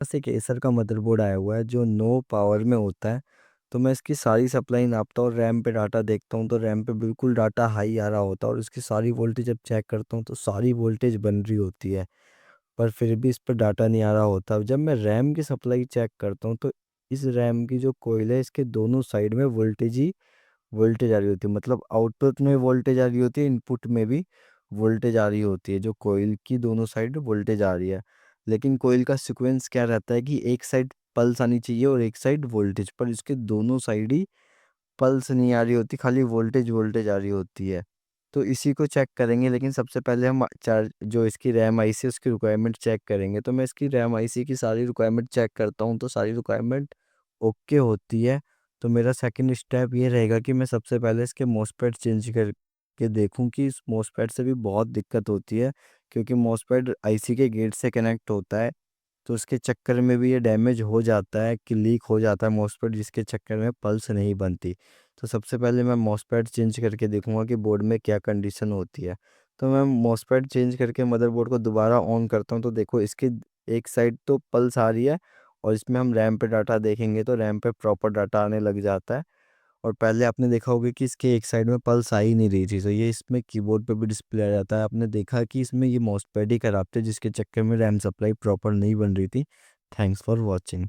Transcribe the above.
पास एक एसर का मदरबोर्ड आया हुआ है जो नो पावर में होता है। तो मैं इसकी सारी सप्लाई नापता हूँ, रैम पे डाटा देखता हूँ तो रैम पे बिल्कुल डाटा हाई आ रहा होता है, और इसकी सारी वोल्टेज जब चेक करता हूँ तो सारी वोल्टेज बन रही होती है, पर फिर भी इस पर डाटा नहीं आ रहा होता। जब मैं रैम की सप्लाई चेक करता हूँ तो इस रैम की जो कोयल है इसके दोनों साइड में वोल्टेज ही वोल्टेज आ रही होती है, मतलब आउटपुट में वोल्टेज आ रही होती है, इनपुट में भी वोल्टेज आ रही होती है। जो कोयल की दोनों साइड वोल्टेज आ रही है, लेकिन कोयल का सीक्वेंस क्या रहता है कि एक साइड पल्स आनी चाहिए और एक साइड वोल्टेज, पर इसके दोनों साइड ही पल्स नहीं आ रही होती, खाली वोल्टेज वोल्टेज आ रही होती है। तो इसी को चेक करेंगे, लेकिन सबसे पहले हम चार्ज जो इसकी रैम आईसी है उसकी रिक्वायरमेंट चेक करेंगे। तो मैं इसकी रैम आईसी की सारी रिक्वायरमेंट चेक करता हूँ, तो सारी रिक्वायरमेंट ओके होती है। तो मेरा सेकंड स्टेप ये रहेगा कि मैं सबसे पहले इसके मॉसफेट चेंज करके देखूं कि इस मॉसफेट से भी बहुत दिक्कत होती है, क्योंकि मॉसफेट आईसी के गेट से कनेक्ट होता है। तो उसके चक्कर में भी ये डैमेज हो जाता है कि लीक हो जाता है मॉसफेट, जिसके चक्कर में पल्स नहीं बनती। तो सबसे पहले मैं मॉसफेट चेंज करके देखूंगा कि बोर्ड में क्या कंडीशन होती है। तो मैं मॉसफेट चेंज करके मदरबोर्ड को दोबारा ऑन करता हूँ, तो देखो इसकी एक साइड तो पल्स आ रही है, और इसमें हम रैम पे डाटा देखेंगे तो रैम पे प्रॉपर डाटा आने लग जाता है। और पहले आपने देखा होगा कि इसके एक साइड में पल्स आ ही नहीं रही थी, तो ये इसमें कीबोर्ड पे भी डिस्प्ले आ जाता है। आपने देखा कि इसमें ये मॉसफेट ही खराब थे, जिसके चक्कर में रैम सप्लाई प्रॉपर नहीं बन रही थी। Thanks for watching.